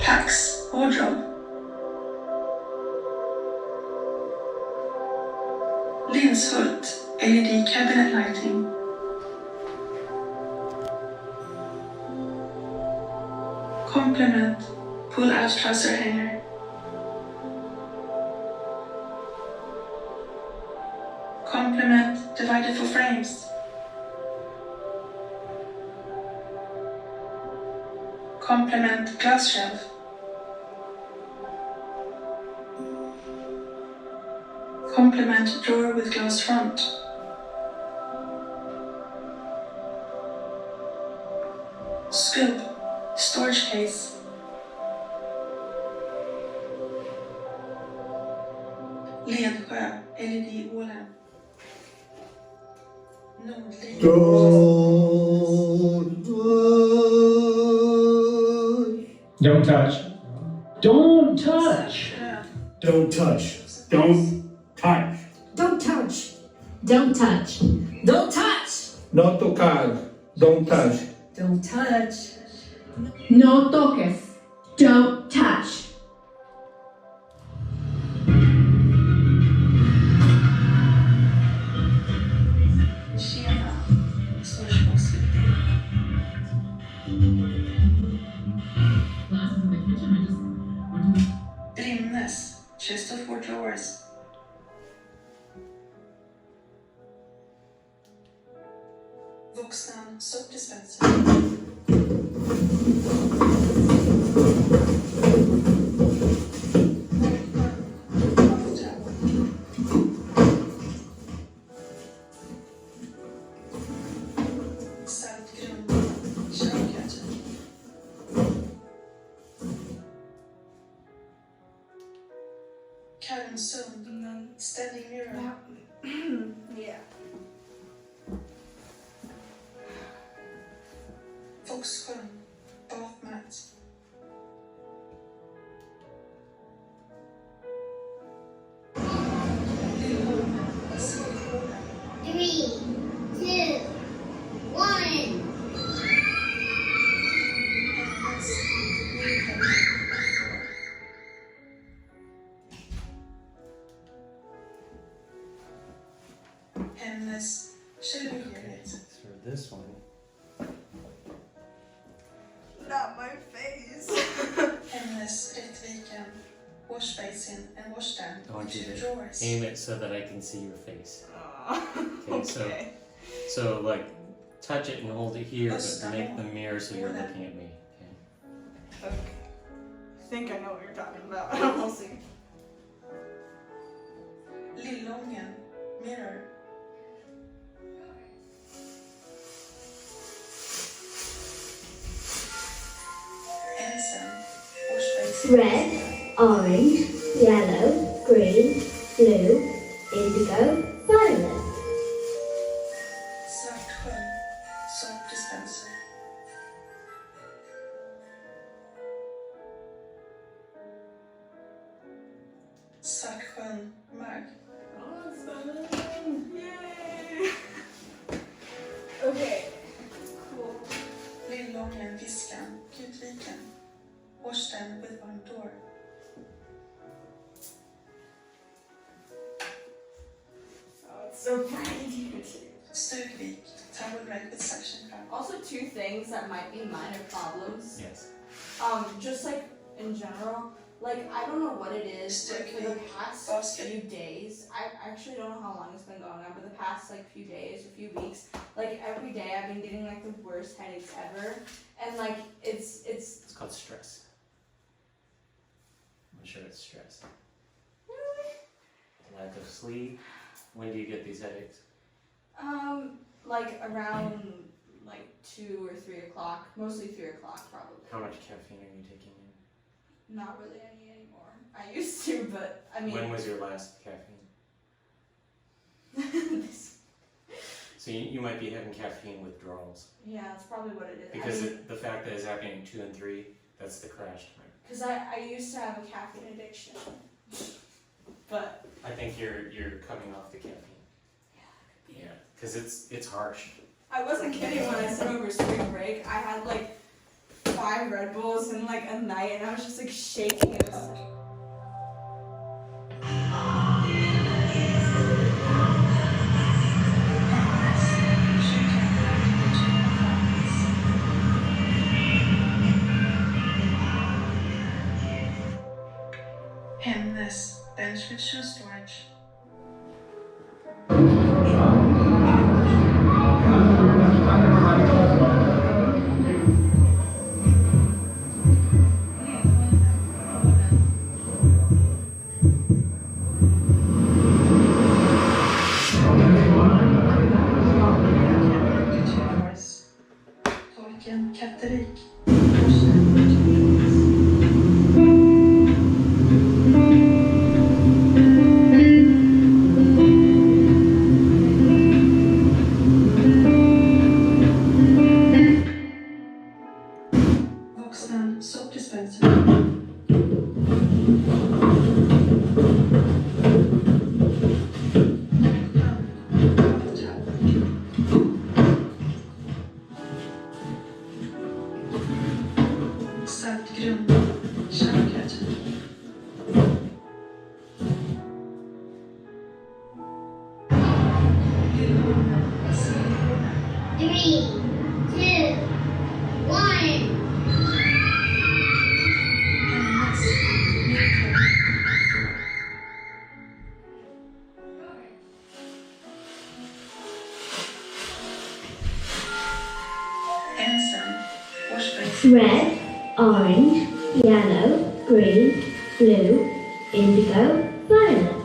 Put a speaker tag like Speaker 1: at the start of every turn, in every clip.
Speaker 1: Pax wardrobe. Linshult LED cabinet lighting. Complement pull-out trouser hanger. Complement divider for frames. Complement glass shelf. Complement drawer with glass front. Scoop storage case. Ledsjö LED wall-lamp. Nordlig.
Speaker 2: Don't touch. Don't touch.
Speaker 3: Don't touch. Don't touch.
Speaker 4: Don't touch. Don't touch. Don't touch.
Speaker 3: No tocar. Don't touch.
Speaker 4: Don't touch.
Speaker 5: No toques. Don't touch.
Speaker 1: Tjena. Storspråksutbildning. Brimnes. Chest of 4 drawers. Vuxen soppdispenser. Saltgrund. Köket. Karmsund. Standing mirror.
Speaker 6: Yeah.
Speaker 1: Foxsjön. Bathmat. Lillholmen. Silvergården.
Speaker 7: 3, 2, 1.
Speaker 1: Hennes kylmöjlighet.
Speaker 8: For this one,
Speaker 6: Not my face.
Speaker 1: Hennes rättviken. Wash basin and washstand.
Speaker 8: I want you
Speaker 1: 2
Speaker 8: to
Speaker 1: drawers.
Speaker 8: aim it so that I can see your face.
Speaker 6: Okay.
Speaker 8: Okay, so like touch it and hold it here, but make the mirror so you're looking at me. Okay.
Speaker 6: Okay. I think I know what you're talking about. We'll see.
Speaker 1: Lillången. Mirror. Ensen. Wash basin.
Speaker 7: Red, orange, yellow, green, blue, indigo, violet.
Speaker 1: Svartsjön. Soppdispenser. Svartsjön. Mugg.
Speaker 6: Awesome. Yay. Okay. Cool.
Speaker 1: Lillången. Viskan. Gutviken. Washstand with 1 door.
Speaker 6: Oh, it's so bright here too.
Speaker 1: Stugvik. Towel rack with suction cup.
Speaker 9: Also, 2 things that might be minor problems.
Speaker 8: Yes.
Speaker 9: Just like in general, like I don't know what it is, but for the past few days, I actually don't know how long it's been going on, but the past like few days or few weeks, like every day I've been getting like the worst headaches ever, and like it's
Speaker 8: It's called stress. I'm sure it's stress. Lack of sleep. When do you get these headaches?
Speaker 9: like around like 2 or 3 o'clock, mostly 3 o'clock probably.
Speaker 8: How much caffeine are you taking in?
Speaker 9: Not really any anymore. I used to, but I mean.
Speaker 8: When was your last caffeine? So you might be having caffeine withdrawals.
Speaker 9: Yeah, that's probably what it is.
Speaker 8: Because the fact that it's happening 2 and 3, that's the crash time.
Speaker 9: Because I used to have a caffeine addiction, but
Speaker 8: I think you're coming off the caffeine. Yeah, because it's harsh.
Speaker 9: I wasn't kidding when I said over spring break I had like 5 5 Red Bulls in like a night, and I was just like shaking. It was
Speaker 1: Hennes bench with shoe storage. Torken Katterik. Vuxen soppdispenser. Saltgrund. Kärnkraft.
Speaker 7: 3, 2, 1.
Speaker 1: Ensam. Washbasin.
Speaker 7: Red, orange, yellow, green, blue, indigo, violet.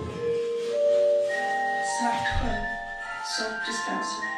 Speaker 1: Svartsjön. Soppdispenser.